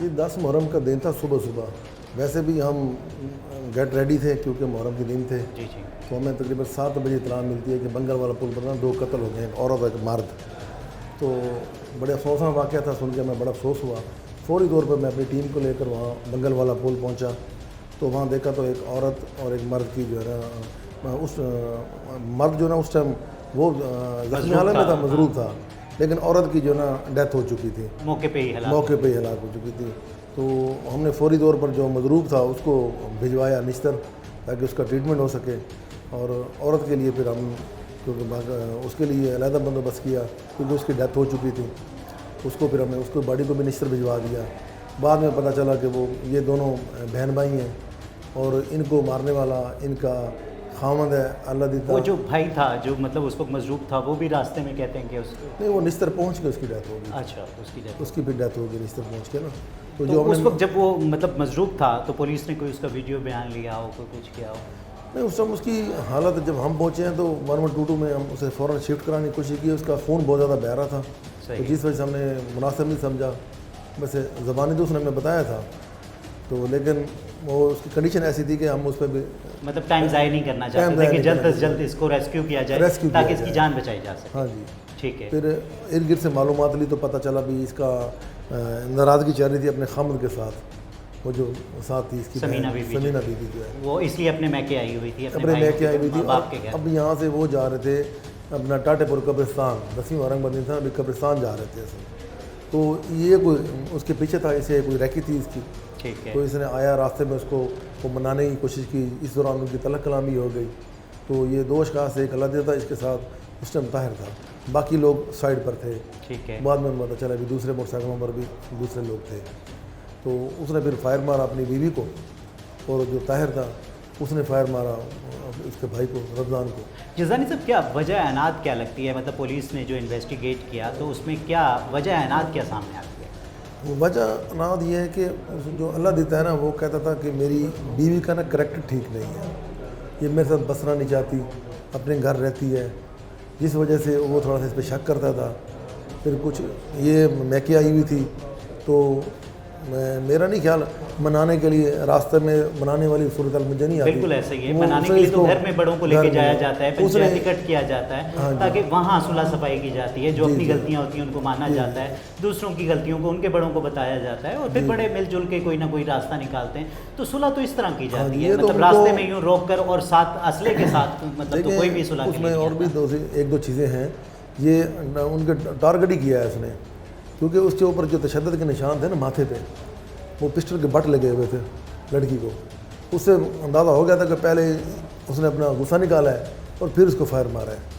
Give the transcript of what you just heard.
یہ 10 محرم کا دن تھا صبح صبح. ویسے بھی ہم گیٹ ریڈی تھے کیونکہ محرم کے دن تھے. جی جی. تو ہمیں تقریباً 7 بجے اطلاع ملتی ہے کہ بنگل والا پل پر 2 قتل ہو گئے ہیں، ایک عورت اور ایک مرد. تو بڑے افسوسناک واقعہ تھا، سن کے میں بڑا افسوس ہوا. فوری طور پر میں اپنی ٹیم کو لے کر وہاں بنگل والا پل پہنچا. تو وہاں دیکھا تو ایک عورت اور ایک مرد کی جو ہے نا، اس مرد جو ہے نا اس ٹائم وہ زخمی حالت میں تھا، مضروب تھا، لیکن عورت کی جو ہے نا ڈیتھ ہو چکی تھی، موقع پہ ہی ہلاک ہو چکی تھی. تو ہم نے فوری طور پر جو مضروب تھا اس کو بھجوایا نشتر تاکہ اس کا ٹریٹمنٹ ہو سکے. اور عورت کے لیے پھر ہم کیونکہ اس کے لیے علیحدہ بندوبست کیا کیونکہ اس کی ڈیتھ ہو چکی تھی. اس کو پھر ہم نے اس کو باڈی کو بھی نشتر بھجوا دیا. بعد میں پتہ چلا کہ وہ یہ دونوں بہن بھائی ہیں اور ان کو مارنے والا ان کا خامد ہے اللہ دیتا. وہ جو بھائی تھا جو مطلب اس وقت مضروب تھا وہ بھی راستے میں کہتے ہیں کہ اس نہیں، وہ نشتر پہنچ کے اس کی ڈیتھ ہو گئی. اچھا، اس کی بھی ڈیتھ ہو گئی نشتر پہنچ کے نا. تو اس وقت جب وہ مطلب مضروب تھا تو پولیس نے کوئی اس کا ویڈیو بیان لیا ہو، کوئی کچھ کیا ہو؟ نہیں، اس ٹائم اس کی حالت جب ہم پہنچے ہیں تو 1122 میں ہم اسے فوراً شفٹ کرانے کی کوشش کی. اس کا خون بہت زیادہ بہہ رہا تھا، تو جس وجہ سے ہم نے مناسب نہیں سمجھا. ویسے زبانی تو اس نے ہمیں بتایا تھا، تو لیکن وہ اس کی کنڈیشن ایسی تھی کہ ہم اس پہ بھی مطلب ٹائم ضائع نہیں کرنا چاہتے تھے کہ جلد از جلد اس کو ریسکیو کیا جائے تاکہ اس کی جان بچائی جا سکے. ہاں جی، ٹھیک ہے. پھر ارد گرد سے معلومات لی تو پتہ چلا بھی اس کا ناراضگی چل رہی تھی اپنے خامد کے ساتھ. وہ جو ساتھ تھی اس کی سمینہ بی بی جو ہے وہ اس لیے اپنے میکے آئی ہوئی تھی، اپنے میکے آئی ہوئی تھی. باپ کے گھر. اب یہاں سے وہ جا رہے تھے اپنا ٹاٹے پور قبرستان، 10ویں محرم کا دن تھا، ابھی قبرستان جا رہے تھے ایسے. تو یہ کوئی اس کے پیچھے تھا، اسے کوئی ریکی تھی اس کی. ٹھیک ہے. تو اس نے آیا راستے میں اس کو منانے کی کوشش کی. اس دوران ان کی تلق کلامی ہو گئی. تو یہ 2 اشخاص سے ایک اللہ دیتا اس کے ساتھ اس ٹائم طاہر تھا، باقی لوگ سائڈ پر تھے. ٹھیک ہے. بعد میں پتہ چلا بھی دوسرے موٹر سائیکلوں پر بھی دوسرے لوگ تھے. تو اس نے پھر فائر مارا اپنی بیوی کو، اور جو طاہر تھا اس نے فائر مارا اس کے بھائی کو، رمضان کو. جزانی صاحب، کیا وجہ اعنات کیا لگتی ہے؟ مطلب پولیس نے جو انویسٹیگیٹ کیا تو اس میں کیا وجہ اعنات کیا سامنے آتی ہے؟ وجہ اعنات یہ ہے کہ جو اللہ دیتا ہے نا، وہ کہتا تھا کہ میری بیوی کا نا کریکٹر ٹھیک نہیں ہے، یہ میرے ساتھ بسنا نہیں چاہتی، اپنے گھر رہتی ہے، جس وجہ سے وہ تھوڑا سا اس پہ شک کرتا تھا. پھر کچھ یہ میکے آئی ہوئی تھی، تو میرا نہیں خیال منانے کے لیے راستے میں منانے والی صورتحال مجھے نہیں آتی. بالکل ایسا ہی ہے. منانے کے لیے تو گھر میں بڑوں کو لے کے جایا جاتا ہے، پنچایتی کٹ کیا جاتا ہے تاکہ وہاں صلح صفائی کی جاتی ہے. جو اپنی غلطیاں ہوتی ہیں ان کو مانا جاتا ہے، دوسروں کی غلطیوں کو ان کے بڑوں کو بتایا جاتا ہے، اور پھر بڑے مل جل کے کوئی نہ کوئی راستہ نکالتے ہیں. تو صلح تو اس طرح کی جاتی ہے، مطلب راستے میں یوں روک کر اور ساتھ اسلحے کے ساتھ، مطلب تو کوئی بھی صلح اس میں اور بھی 1-2 چیزیں ہیں. یہ ان کے ٹارگٹ ہی کیا ہے اس نے، کیونکہ اس کے اوپر جو تشدد کے نشان تھے نا ماتھے پہ، وہ پسٹل کے بٹ لگے ہوئے تھے لڑکی کو. اس سے اندازہ ہو گیا تھا کہ پہلے اس نے اپنا غصہ نکالا ہے اور پھر اس کو فائر مارا ہے.